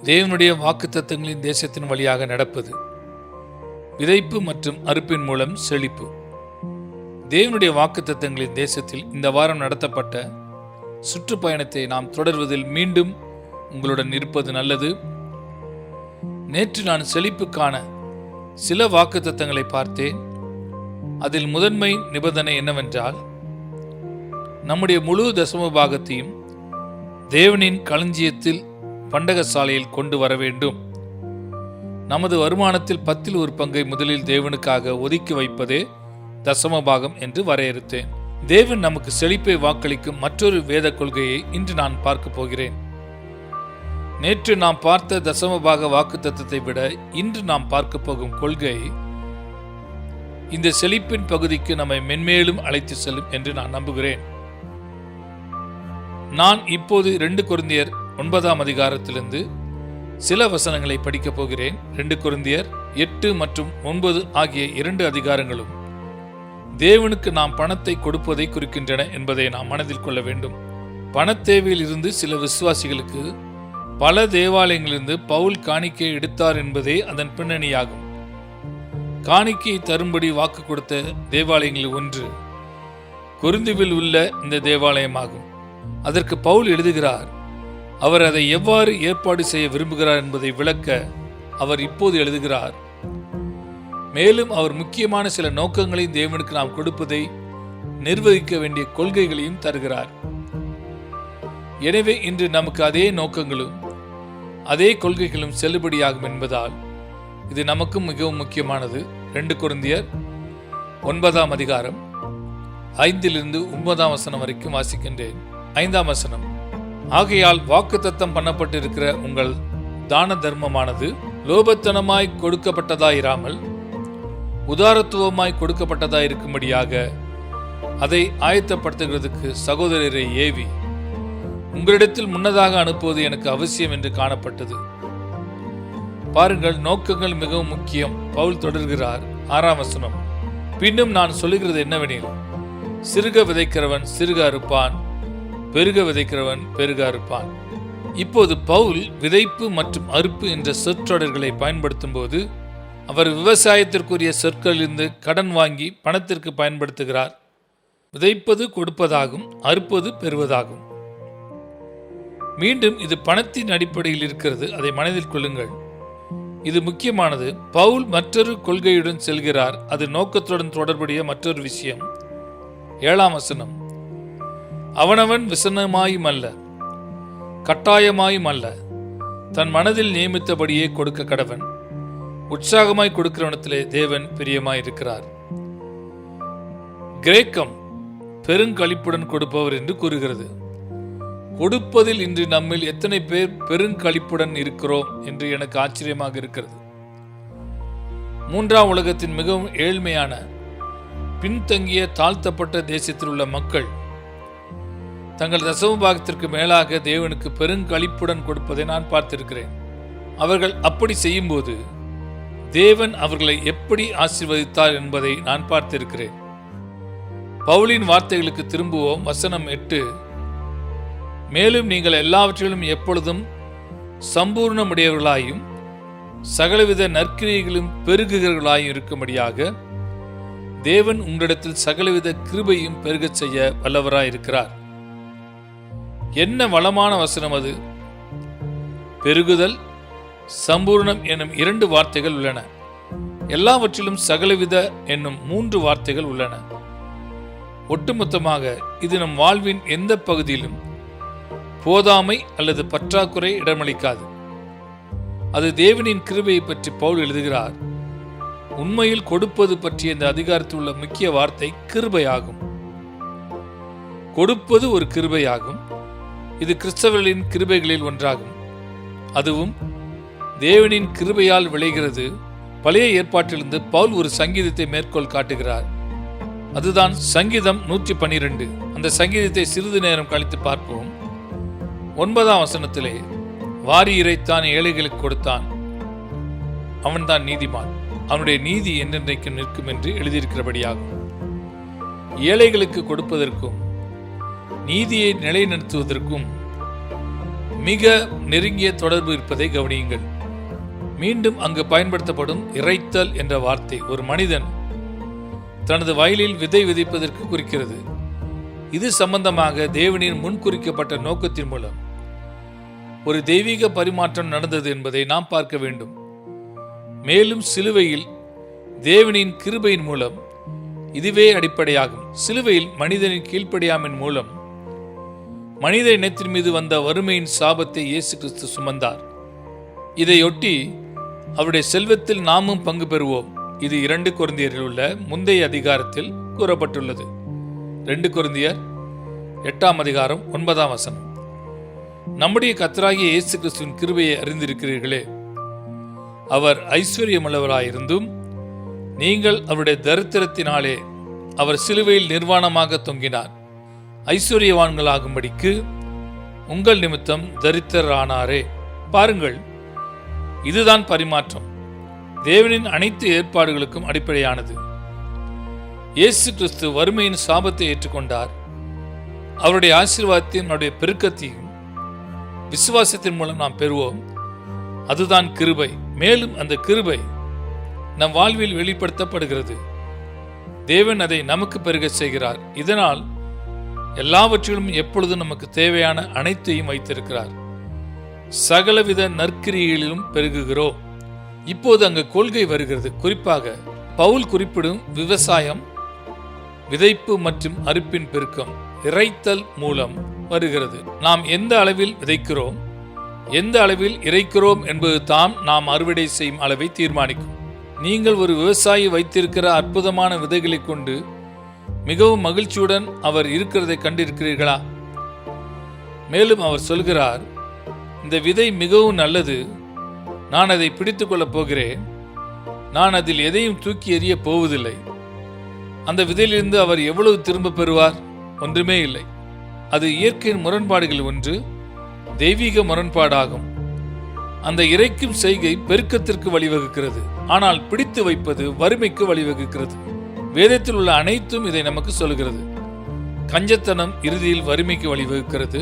தேவனுடைய வாக்குத்தத்தங்களின் தேசத்தின் வழியாக நடப்பது. விதைப்பு மற்றும் அறுப்பின் மூலம் செழிப்பு. தேவனுடைய வாக்குத்தத்தங்களின் தேசத்தில் இந்த வாரம் நடத்தப்பட்ட சுற்றுப்பயணத்தை நாம் தொடர்வதில் மீண்டும் உங்களுடன் இருப்பது நல்லது. நேற்று நான் செழிப்புக்கான சில வாக்குத்தத்தங்களை பார்த்தேன். அதில் முதன்மை நிபந்தனை என்னவென்றால், நம்முடைய முழு தசம பாகத்தையும் தேவனின் களஞ்சியத்தில் பண்டகசாலையில் கொண்டு வர வேண்டும். நமது வருமானத்தில் 10% முதலில் தேவனுக்காக ஒதுக்கி வைப்பதே தசம பாகம் என்று வரையறுத்தேன். தேவன் நமக்கு செழிப்பை வாக்களிக்கும் மற்றொரு வேத கொள்கையை இன்று நான் பார்க்க போகிறேன். நேற்று நாம் பார்த்த தசமபாக வாக்கு தத்துவத்தை விட இன்று நாம் பார்க்க போகும் கொள்கை இந்த செழிப்பின் பகுதிக்கு நம்மை மென்மேலும் அழைத்து செல்லும் என்று நான் நம்புகிறேன். நான் இப்போது 2 கொரிந்தியர் 9ஆம் அதிகாரத்திலிருந்து சில வசனங்களை படிக்கப் போகிறேன். 2 கொரிந்தியர் 8 மற்றும் 9 ஆகிய 2 அதிகாரங்களும் தேவனுக்கு நாம் பணத்தை கொடுப்பதை குறிக்கின்றன என்பதை நாம் மனதில் கொள்ள வேண்டும். பணத்தேவையில் இருந்து சில விசுவாசிகளுக்கு பல தேவாலயங்களிலிருந்து பவுல் காணிக்கை எடுத்தார் என்பதே அதன் பின்னணியாகும். காணிக்கை தரும்படி வாக்கு கொடுத்த தேவாலயங்களில் ஒன்று கொரிந்துவில் உள்ள இந்த தேவாலயமாகும். அதற்கு பவுல் எழுதுகிறார். அவர் அதை எவ்வாறு ஏற்பாடு செய்ய விரும்புகிறார் என்பதை விளக்க அவர் இப்போது எழுதுகிறார். மேலும் அவர் முக்கியமான சில நோக்கங்களையும் தேவனுக்கு நாம் கொடுப்பதை நிர்வகிக்க வேண்டிய கொள்கைகளையும் தருகிறார். எனவே இன்று நமக்கு அதே நோக்கங்களும் அதே கொள்கைகளும் செல்லுபடியாகும் என்பதால் இது நமக்கும் மிகவும் முக்கியமானது. 2 கொரிந்தியர் 9ஆம் அதிகாரம் 5 9ஆம் வசனம் வரைக்கும் வாசிக்கின்றேன். 5ஆம் வசனம். ஆகையால் வாக்குத்தத்தம் பண்ணப்பட்டிருக்கிற உங்கள் தான தர்மமானது லோபத்தனமாய் கொடுக்கப்பட்டதாயிராமல் உதாரத்துவமாய் கொடுக்கப்பட்டதாயிருக்கும்படியாக அதை ஆயத்தப்படுத்துகிறதுக்கு சகோதரரை ஏவி உங்களிடத்தில் முன்னதாக அனுப்புவது எனக்கு அவசியம் என்று காணப்பட்டது. பாருங்கள், நோக்கங்கள் மிகவும் முக்கியம். பவுல் தொடர்கிறார். 6ஆம் வசனம். பின்னும் நான் சொல்லுகிறது என்னவெனில், சிறுக விதைக்கிறவன் சிறுக அறுப்பான், பெருக விதைக்கிறவன் பெருக அறுப்பான். இப்போது பவுல் விதைப்பு மற்றும் அறுப்பு என்ற சொற்றொடர்களை பயன்படுத்தும் போது அவர் விவசாயத்திற்குரிய சொற்களிலிருந்து கடன் வாங்கி பணத்திற்கு பயன்படுத்துகிறார். விதைப்பது கொடுப்பதாகும், அறுப்பது பெறுவதாகும். மீண்டும் இது பணத்தின் அடிப்படையில் இருக்கிறது, அதை மனதில் கொள்ளுங்கள். இது முக்கியமானது. பவுல் மற்றொரு கொள்கையுடன் செல்கிறார். அது நோக்கத்துடன் தொடர்புடைய மற்றொரு விஷயம். 7ஆம் வசனம். அவனவன் விசனமாயும் அல்ல, கட்டாயமாயும் அல்ல, தன் மனதில் நியமித்தபடியே கொடுக்க கடவன். உற்சாகமாய் கொடுக்கிறவனத்திலே தேவன் பிரியமாய் இருக்கிறார். கிரேக்கம் பெருங்களிப்புடன் கொடுப்பவர் என்று கூறுகிறது. கொடுப்பதில் இன்று நம்மில் எத்தனை பேர் பெருங்களிப்புடன் இருக்கிறோம் என்று எனக்கு ஆச்சரியமாக இருக்கிறது. 3ஆம் உலகத்தின் மிகவும் ஏழ்மையான பின்தங்கிய தாழ்த்தப்பட்ட தேசத்தில் உள்ள மக்கள் தங்கள் தசமபாகத்திற்கு மேலாக தேவனுக்கு பெருங்களிப்புடன் கொடுப்பதை நான் பார்த்திருக்கிறேன். அவர்கள் அப்படி செய்யும்போது தேவன் அவர்களை எப்படி ஆசீர்வதித்தார் என்பதை நான் பார்த்திருக்கிறேன். பவுலின் வார்த்தைகளுக்கு திரும்புவோம். வசனம் 8. மேலும் நீங்கள் எல்லாவற்றிலும் எப்பொழுதும் சம்பூர்ணமுடையவர்களாயும் சகலவித நற்கிரியைகளும் பெருகுகிறவர்களாயும் இருக்கும்படியாக தேவன் உங்களிடத்தில் சகலவித கிருபையும் பெருகச் செய்ய வல்லவராயிருக்கிறார். என்ன வளமான வசனம் அது! பெருகுதல், சம்பூர்ணம் என்னும் 2 வார்த்தைகள் உள்ளன. எல்லாவற்றிலும் சகலவித என்னும் 3 வார்த்தைகள் உள்ளன. ஒட்டுமொத்தமாக இது நம் வாழ்வின் எந்த பகுதியிலும் போதாமை அல்லது பற்றாக்குறை இடமளிக்காது. அது தேவனின் கிருபையை பற்றி பவுல் எழுதுகிறார். உண்மையில் கொடுப்பது பற்றிய இந்த அதிகாரத்தில் உள்ள முக்கிய வார்த்தை கிருபையாகும். கொடுப்பது ஒரு கிருபையாகும். இது கிறிஸ்தவர்களின் கிருபைகளில் ஒன்றாகும். அதுவும் தேவனின் கிருபையால் விளைகிறது. பழைய ஏற்பாட்டிலிருந்து பவுல் ஒரு சங்கீதத்தை மேற்கோள் காட்டுகிறார். அதுதான் சங்கீதம் 112. அந்த சங்கீதத்தை சிறிது நேரம் கழித்து பார்ப்போம். 9ஆம் வசனத்திலே, வாரி இறைத்தான் ஏழைகளுக்கு கொடுத்தான், அவன்தான் நீதிமான், அவனுடைய நீதி என்றென்றைக்கு நிற்கும் என்று எழுதியிருக்கிறபடியாகும். ஏழைகளுக்கு கொடுப்பதற்கும் நீதியை நிலைநிறுத்துவதற்கும் மிக நெருங்கிய தொடர்பு இருப்பதை கவனியுங்கள். மீண்டும் அங்கு பயன்படுத்தப்படும் இறைத்தல் என்ற வார்த்தை ஒரு மனிதன் தனது வயலில் விதை விதைப்பதற்கு குறிக்கிறது. இது சம்பந்தமாக தேவனின் முன்குறிக்கப்பட்ட நோக்கத்தின் மூலம் ஒரு தெய்வீக பரிமாற்றம் நடந்தது என்பதை நாம் பார்க்க வேண்டும். மேலும் சிலுவையில் தேவனின் கிருபையின் மூலம் இதுவே அடிப்படையாகும். சிலுவையில் மனிதனின் கீழ்ப்படியாமையின் மூலம் மனித இனத்தின் மீது வந்த வறுமையின் சாபத்தை இயேசு கிறிஸ்து சுமந்தார். இதையொட்டி அவருடைய செல்வத்தில் நாமும் பங்கு பெறுவோம். இது 2 கொரிந்தியரில் உள்ள முந்தைய அதிகாரத்தில் கூறப்பட்டுள்ளது. 2 கொரிந்தியர் 8ஆம் அதிகாரம் 9ஆம் வசனம். நம்முடைய கர்த்தராகிய இயேசு கிறிஸ்துவின் கிருபையை அறிந்திருக்கிறீர்களே. அவர் ஐஸ்வர்யமுள்ளவராயிருந்தும் நீங்கள் அவருடைய தரித்திரத்தினாலே அவர் சிலுவையில் நிர்வாணமாக தொங்கினார். ஐஸ்வர்யவான்களாகும்படிக்கு உங்கள் நிமித்தம் தரித்திரரானாரே. பாருங்கள், இதுதான் பரிமாற்றம். தேவனின் அனைத்து ஏற்பாடுகளுக்கும் அடிப்படையானது. இயேசு கிறிஸ்து வறுமையின் சாபத்தை ஏற்றுக்கொண்டார். அவருடைய ஆசீர்வாதத்தையும் அவருடைய பெருக்கத்தையும் விசுவாசத்தின் மூலம் நாம் பெறுவோம். அதுதான் கிருபை. மேலும் அந்த கிருபை நம் வாழ்வில் வெளிப்படுத்தப்படுகிறது. தேவன் அதை நமக்கு பெருக செய்கிறார். இதனால் எல்லாவற்றிலும் எப்பொழுதும் நமக்கு தேவையான அனைத்தையும் வைத்திருக்கிறார். சகலவித நற்கிரிகளிலும் பெருகுகிறோம். இப்போது அங்கு கொள்கை வருகிறது. குறிப்பாக பவுல் குறிப்பிடும் விவசாயம், விதைப்பு மற்றும் அறுப்பின் பெருக்கம் இறைத்தல் மூலம் வருகிறது. நாம் எந்த அளவில் விதைக்கிறோம், எந்த அளவில் இறைக்கிறோம் என்பது தான் நாம் அறுவடை செய்யும் அளவை தீர்மானிக்கும். நீங்கள் ஒரு விவசாயி வைத்திருக்கிற அற்புதமான விதைகளை கொண்டு மிகவும் மகிழ்ச்சியுடன் அவர் இருக்கிறதை கண்டிருக்கிறீர்களா? மேலும் அவர் சொல்கிறார், இந்த விதை மிகவும் நல்லது, நான் அதை பிடித்துக் கொள்ளப் போகிறேன், நான் அதில் எதையும் தூக்கி எறிய போவதில்லை. அந்த விதையிலிருந்து அவர் எவ்வளவு திரும்ப பெறுவார்? ஒன்றுமே இல்லை. அது இயற்கையின் முரண்பாடுகள் ஒன்று, தெய்வீக முரண்பாடாகும். அந்த இறைக்கும் செய்கை பெருக்கத்திற்கு வழிவகுக்கிறது, ஆனால் பிடித்து வைப்பது வறுமைக்கு வழிவகுக்கிறது. வேதத்தில் உள்ள அனைத்தும் இதை நமக்கு சொல்கிறது. கஞ்சத்தனம் இறுதியில் வறுமைக்கு வழிவகுக்கிறது.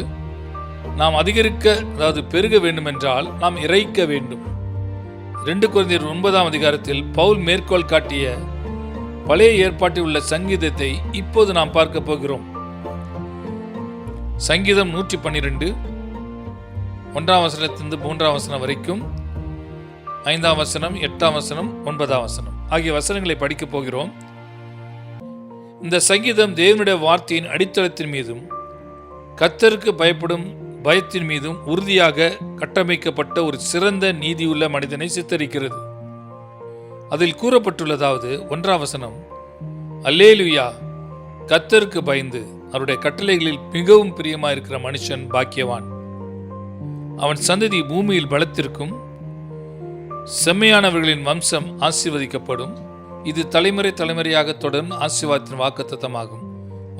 நாம் அதிகரிக்க, அதாவது பெருக வேண்டுமென்றால் நாம் இறைக்க வேண்டும். 2 கொரிந்தியர் 9ஆம் அதிகாரத்தில் பவுல் மேற்கோள் காட்டிய பழைய ஏற்பாட்டில் உள்ள சங்கீதத்தை இப்போது நாம் பார்க்க போகிறோம். சங்கீதம் 112 1ஆம் வசனத்திலிருந்து 3ஆம் வசனம் வரைக்கும், 5ஆம் வசனம், 8ஆம் வசனம், 9ஆம் வசனம் ஆகிய வசனங்களை படிக்கப் போகிறோம். இந்த சங்கீதம் தேவனுடைய வார்த்தையின் அடித்தளத்தின் மீதும் கர்த்தருக்கு பயப்படும் பயத்தின் மீதும் உறுதியாக கட்டமைக்கப்பட்ட ஒரு சிறந்த நீதியுள்ள மனிதனை சித்தரிக்கிறது. அதில் கூறப்பட்டுள்ளதாவது, 1ஆம் வசனம், அல்லேலூயா, கர்த்தருக்கு பயந்து அவருடைய கட்டளைகளில் மிகவும் பிரியமாயிருக்கிற மனுஷன் பாக்கியவான். அவன் சந்ததி பூமியில் பலத்திற்கும், செம்மையானவர்களின் வம்சம் ஆசீர்வதிக்கப்படும். இது தலைமுறை தலைமுறையாக தொடரும் ஆசீர்வாதத்தின் வாக்குத்தத்தமாகும்.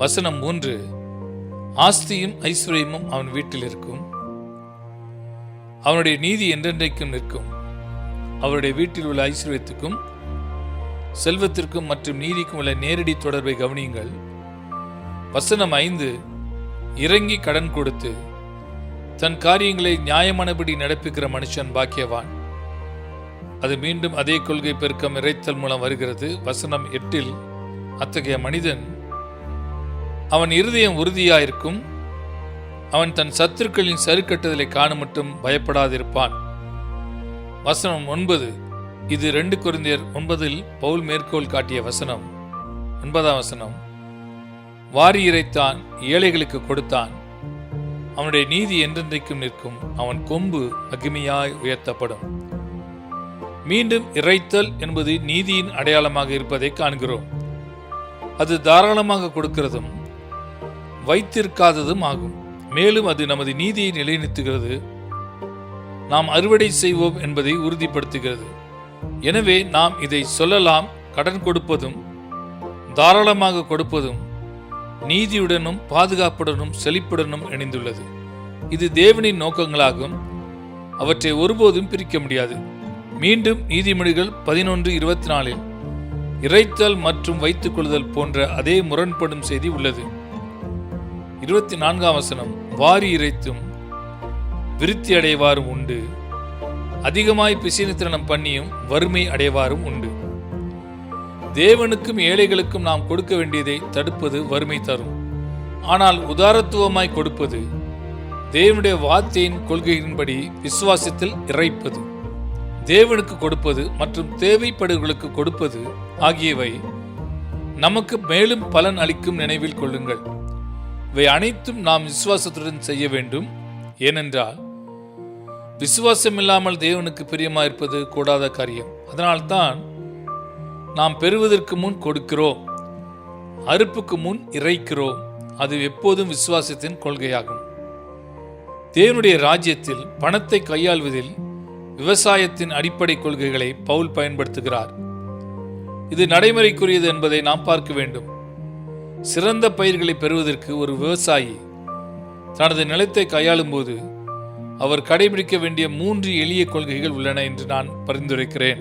வசனம் 3, ஆஸ்தியும் ஐஸ்வர்யமும் அவன் வீட்டில் இருக்கும், அவனுடைய நீதி என்றென்றைக்கும் நிற்கும். அவருடைய வீட்டில் உள்ள ஐஸ்வர்யத்துக்கும் செல்வத்திற்கும் மற்றும் நீதிக்கும் உள்ள நேரடி தொடர்பை கவனியுங்கள். வசனம் 5, இறங்கி கடன் கொடுத்து தன் காரியங்களை நியாயமானபடி நடப்பிக்கிற மனுஷன் பாக்கியவான். அது மீண்டும் அதே கொள்கை பெருக்கம் இறைத்தல் மூலம் வருகிறது. வசனம் 8, அத்தகைய மனிதன், அவன் இருதயம் உறுதியாயிருக்கும், அவன் தன் சத்துருக்களின் சருக்கட்டுதலை காண மட்டும் பயப்படாதிருப்பான். வசனம் 9, இது 2 கொரிந்தியர் 9இல் பவுல் மேற்கோள் காட்டிய வசனம். 9ஆம் வசனம், வாரி இறைத்தான், ஏழைகளுக்கு கொடுத்தான், அவனுடைய நீதி என்றென்றைக்கும் நிற்கும், அவன் கொம்பு மகிமையாய் உயர்த்தப்படும். மீண்டும் இறைத்தல் என்பது நீதியின் அடையாளமாக இருப்பதை காண்கிறோம். அது தாராளமாக கொடுக்கிறதும் வைத்திருக்காததும் ஆகும். மேலும் அது நமது நீதியை நிலைநிறுத்துகிறது, நாம் அறுவடை செய்வோம் என்பதை உறுதிப்படுத்துகிறது. எனவே நாம் இதை சொல்லலாம், கடன் கொடுப்பதும் தாராளமாக கொடுப்பதும் நீதியுடனும் பாதுகாப்புடனும் செழிப்புடனும் இணைந்துள்ளது. இது தேவனின் நோக்கங்களாகும், அவற்றை ஒருபோதும் பிரிக்க முடியாது. மீண்டும் நீதிமொழிகள் 11:24 இறைத்தல் மற்றும் வைத்துக் கொள்ளுதல் போன்ற அதே முரண்படும் செய்தி உள்ளது. 24ஆம் வசனம், வாரி இறைத்தும் விருத்தி அடைவாரும் உண்டு. அதிகமாய் பிசினித்தனம் பண்ணியும் வறுமை அடைவாரும் உண்டு. தேவனுக்கும் ஏழைகளுக்கும் நாம் கொடுக்க வேண்டியதை தடுப்பது வறுமை தரும். ஆனால் உதாரத்துவமாய் கொடுப்பது, தேவனுடைய வார்த்தையின் கொள்கையின்படி விசுவாசத்தில் இறைப்பது, தேவனுக்கு கொடுப்பது மற்றும் தேவைப்படுகளுக்கு கொடுப்பது ஆகியவை நமக்கு மேலும் பலன் அளிக்கும். நினைவில் கொள்ளுங்கள், இவை அனைத்தும் நாம் விசுவாசத்துடன் செய்ய வேண்டும். ஏனென்றால் விசுவாசம் இல்லாமல் தேவனுக்கு பிரியமாயிருப்பது கூடாத காரியம். அதனால்தான் நாம் பெறுவதற்கு முன் கொடுக்கிறோம், அறுப்புக்கு முன் இறைக்கிறோம். அது எப்போதும் விசுவாசத்தின் கொள்கையாகும். தேவனுடைய ராஜ்யத்தில் பணத்தை கையாள்வதில் விவசாயத்தின் அடிப்படை கொள்கைகளை பவுல் பயன்படுத்துகிறார். இது நடைமுறைக்குரியது என்பதை நாம் பார்க்க வேண்டும். சிறந்த பயிர்களை பெறுவதற்கு ஒரு விவசாயி தனது நிலத்தை கையாளும் போது அவர் கடைபிடிக்க வேண்டிய 3 எளிய கொள்கைகள் உள்ளன என்று நான் பரிந்துரைக்கிறேன்.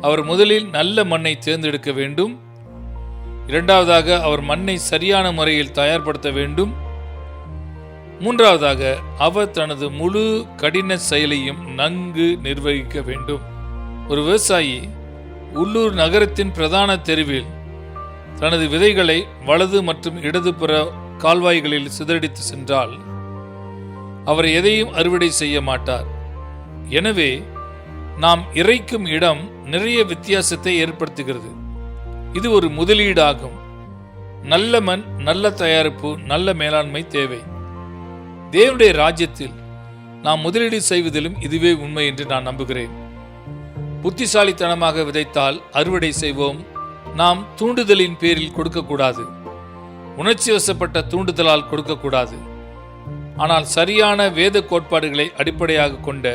அவர் முதலில் நல்ல மண்ணை தேர்ந்தெடுக்க வேண்டும். இரண்டாவதாக, அவர் மண்ணை சரியான முறையில் தயார்படுத்த வேண்டும். மூன்றாவதாக, அவர் தனது முழு கடின செயலையும் நன்கு நிர்வகிக்க வேண்டும். ஒரு விவசாயி உள்ளூர் நகரத்தின் பிரதான தெருவில் தனது விதைகளை வலது மற்றும் இடதுபுற கால்வாய்களில் சிதறடித்து சென்றால் அவர் எதையும் அறுவடை செய்ய மாட்டார். எனவே நாம் இறைக்கும் இடம் நிறைய வித்தியாசத்தை ஏற்படுத்துகிறது. இது ஒரு முதலீடாகும். நல்ல மண், நல்ல தயாரிப்பு, நல்ல மேலாண்மை தேவை. தேவனுடைய ராஜ்யத்தில் நாம் முதலீடு செய்வதிலும் இதுவே உண்மை என்று நான் நம்புகிறேன். புத்திசாலித்தனமாக விதைத்தால் அறுவடை செய்வோம். நாம் தூண்டுதலின் பேரில் கொடுக்கக்கூடாது, உணர்ச்சி வசப்பட்ட தூண்டுதலால் கொடுக்கக்கூடாது. ஆனால் சரியான வேத கோட்பாடுகளை அடிப்படையாக கொண்ட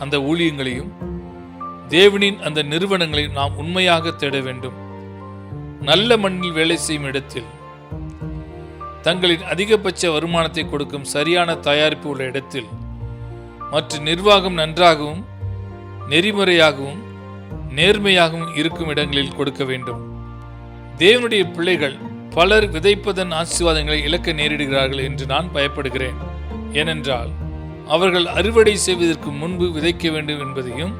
அந்த ஊழியங்களையும் தேவனின் அந்த நிறுவனங்களையும் நாம் உண்மையாக தேட வேண்டும். நல்ல மண்ணில் வேலை செய்யும் இடத்தில், தங்களின் அதிகபட்ச வருமானத்தை கொடுக்கும் சரியான தயாரிப்பு உள்ள இடத்தில், மற்றும் நிர்வாகம் நன்றாகவும் நெறிமுறையாகவும் நேர்மையாகவும் இருக்கும் இடங்களில் கொடுக்க வேண்டும். தேவனுடைய பிள்ளைகள் பலர் விதைப்பதன் ஆசீர்வாதங்களை இழக்க நேரிடுகிறார்கள் என்று நான் பயப்படுகிறேன். ஏனென்றால் அவர்கள் அறுவடை செய்வதற்கு முன்பு விதைக்க வேண்டும் என்பதையும்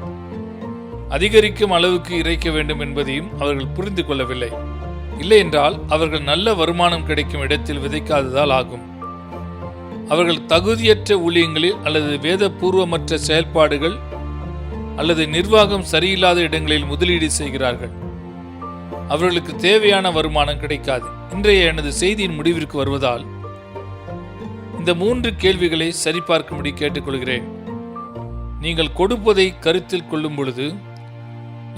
அதிகரிக்கும் அளவுக்கு இறைக்க வேண்டும் என்பதையும் அவர்கள் புரிந்து கொள்ளவில்லை. இல்லை என்றால் அவர்கள் நல்ல வருமானம் கிடைக்கும் இடத்தில் விதைக்காததால் ஆகும். அவர்கள் தகுதியற்ற ஊழியங்களில் அல்லது வேதபூர்வமற்ற செயல்பாடுகள் அல்லது நிர்வாகம் சரியில்லாத இடங்களில் முதலீடு செய்கிறார்கள். அவர்களுக்கு தேவையான வருமானம் கிடைக்காது. இன்றைய எனது செய்தியின் முடிவிற்கு வருவதால் இந்த 3 கேள்விகளை சரிபார்க்கும்படி கேட்டுக்கொள்கிறேன். நீங்கள் கொடுப்பதை கருத்தில் கொள்ளும் பொழுது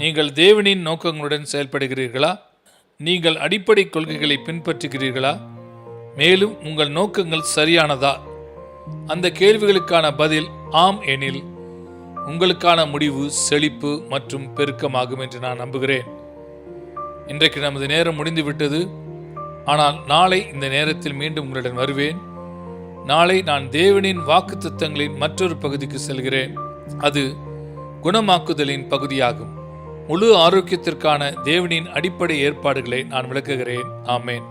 நீங்கள் தேவனின் நோக்கங்களுடன் செயல்படுகிறீர்களா? நீங்கள் அடிப்படை கொள்கைகளை பின்பற்றுகிறீர்களா? மேலும் உங்கள் நோக்கங்கள் சரியானதா? அந்த கேள்விகளுக்கான பதில் ஆம் எனில் உங்களுக்கான முடிவு செழிப்பு மற்றும் பெருக்கமாகும் என்று நான் நம்புகிறேன். இன்றைக்கு நமது நேரம் முடிந்துவிட்டது. ஆனால் நாளை இந்த நேரத்தில் மீண்டும் உங்களுடன் வருவேன். நாளை நான் தேவனின் வாக்குத்தத்தங்களின் மற்றொரு பகுதிக்கு செல்கிறேன். அது குணமாக்குதலின் பகுதியாகும். முழு ஆரோக்கியத்திற்கான தேவனின் அடிப்படை ஏற்பாடுகளை நான் விளக்குகிறேன். ஆமேன்.